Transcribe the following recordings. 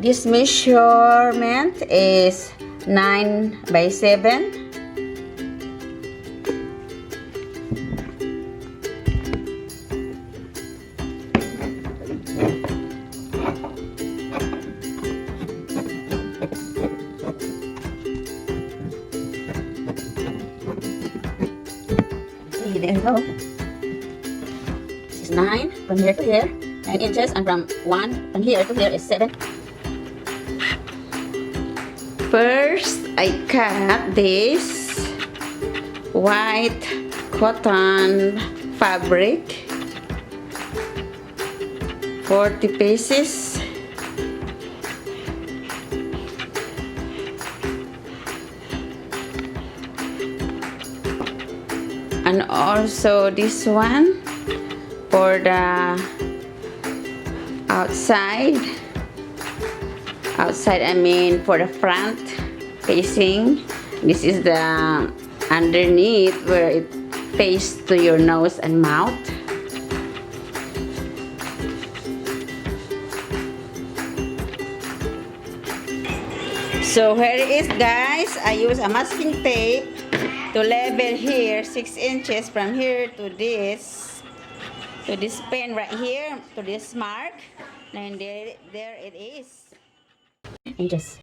This measurement is 9 by 7. Okay, there you go. This is 9 from here to here, 9 inches, and from here to here is 7. First, I cut this white cotton fabric, 40 pieces. And also this one for the outside, I mean for the front facing. This is the underneath where it faces to your nose and mouth. So here it is, guys. I use a masking tape to level here 6 inches from here to this pen right here, to this mark, and there it is. Inches.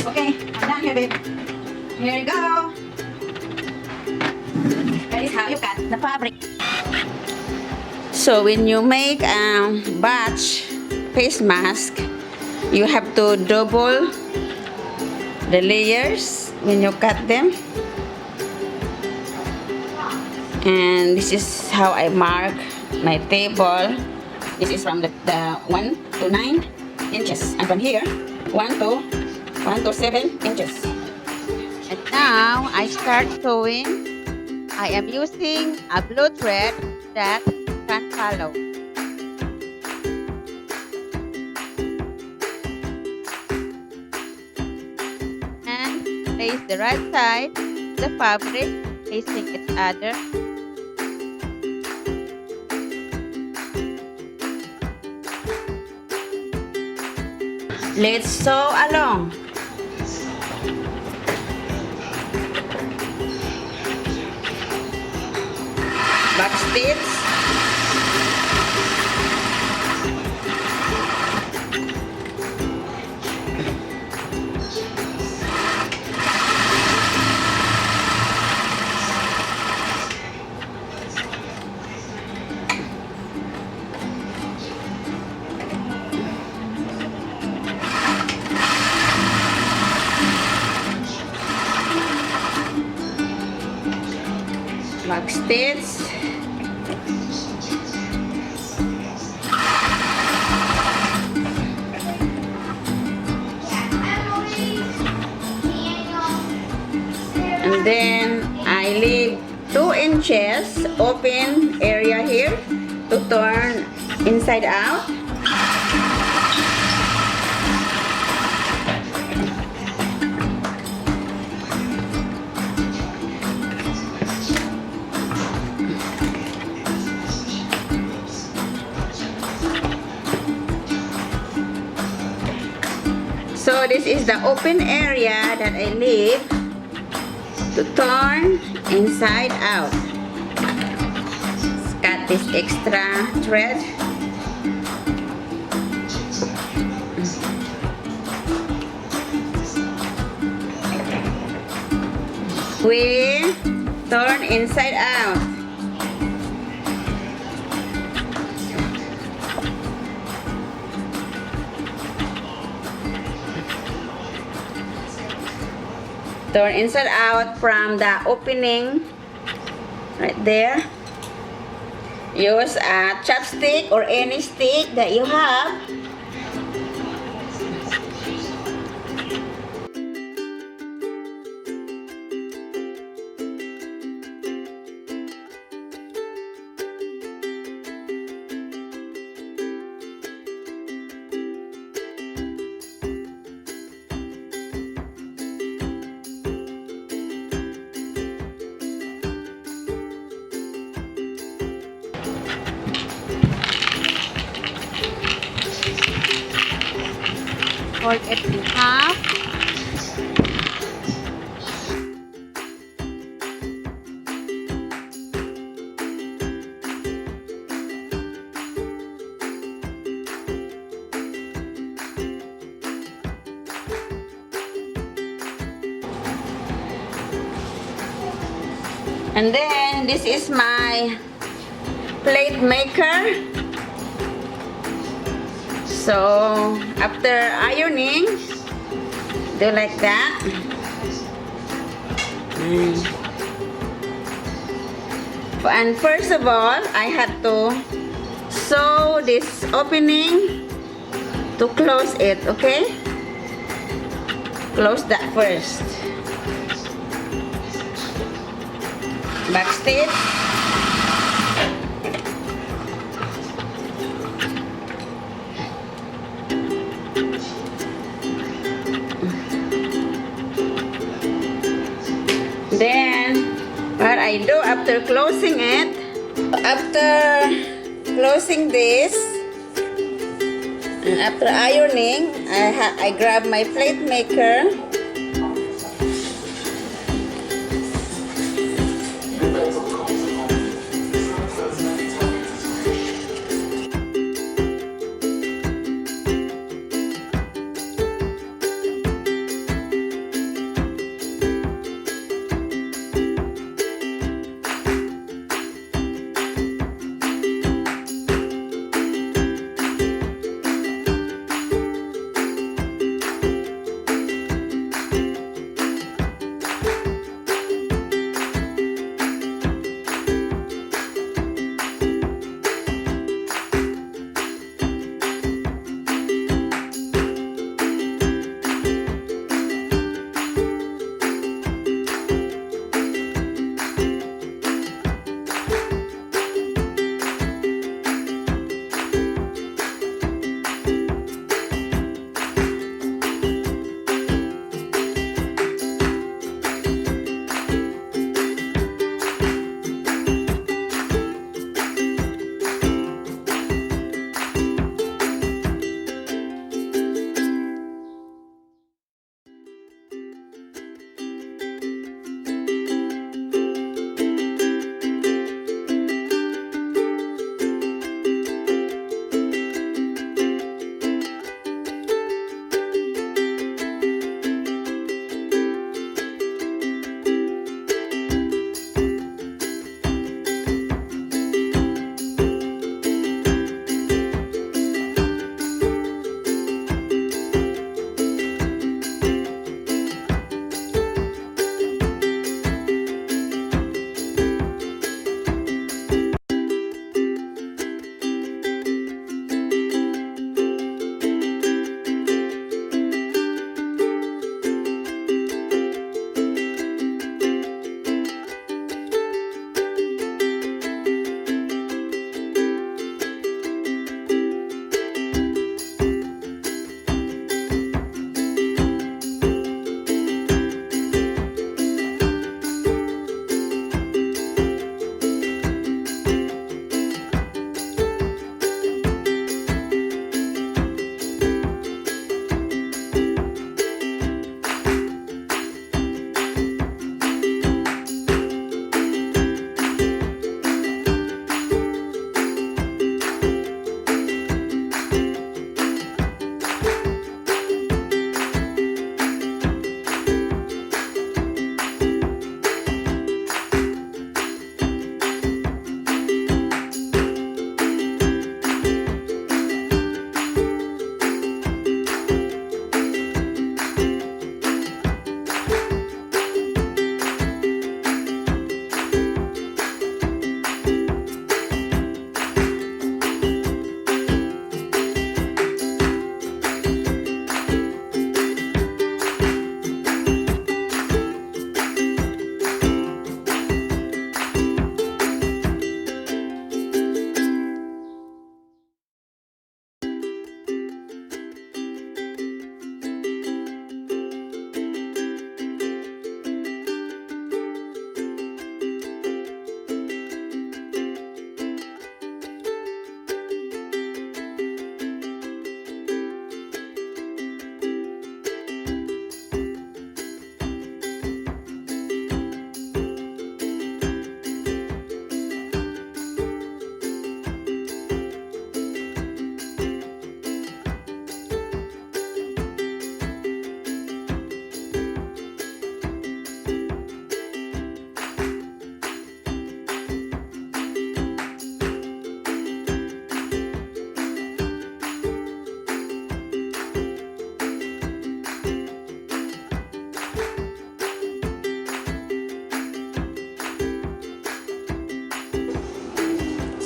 Okay, I'm done here, babe. Here you go. That is how you cut the fabric. So when you make a batch face mask, you have to double the layers when you cut them. And this is how I mark my table. This is from the 1 to 9 inches, and from here 1 to 7 inches. And now I start sewing. I am using a blue thread that can follow. And place the right side of the fabric facing each other. Let's sew along. Back stitch. Back stitch. And then I leave 2 inches open area here to turn inside out. So this is the open area that I leave to turn inside out. Let's cut this extra thread. We turn inside out. Turn inside out from the opening right there. Use a chopstick or any stick that you have. fold it in half. And then this is my plate maker. So after ironing, do like that. And first of all, I had to sew this opening to close it, okay? Close that first. Backstitch. Then, what I do after closing it, after closing this, and after ironing, I grab my plate maker.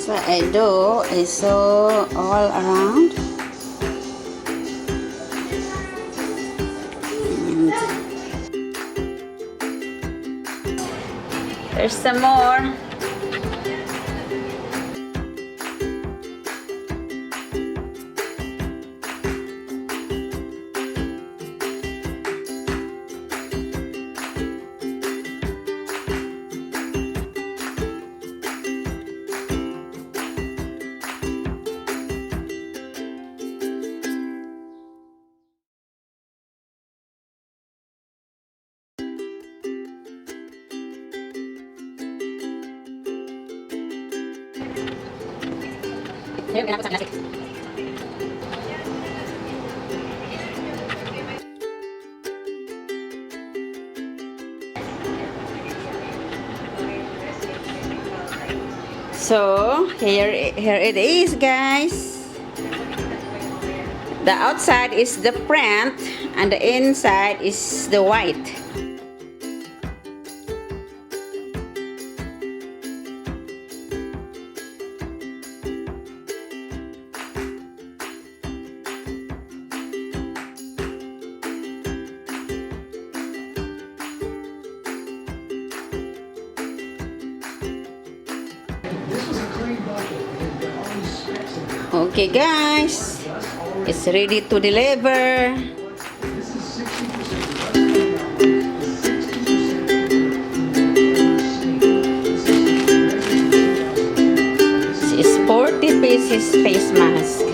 So I sew all around. And there's some more. Here, ganap ko sa plastic. So here it is, guys. The outside is the print and the inside is the white. Okay, guys, it's ready to deliver. This is 40 pieces face mask.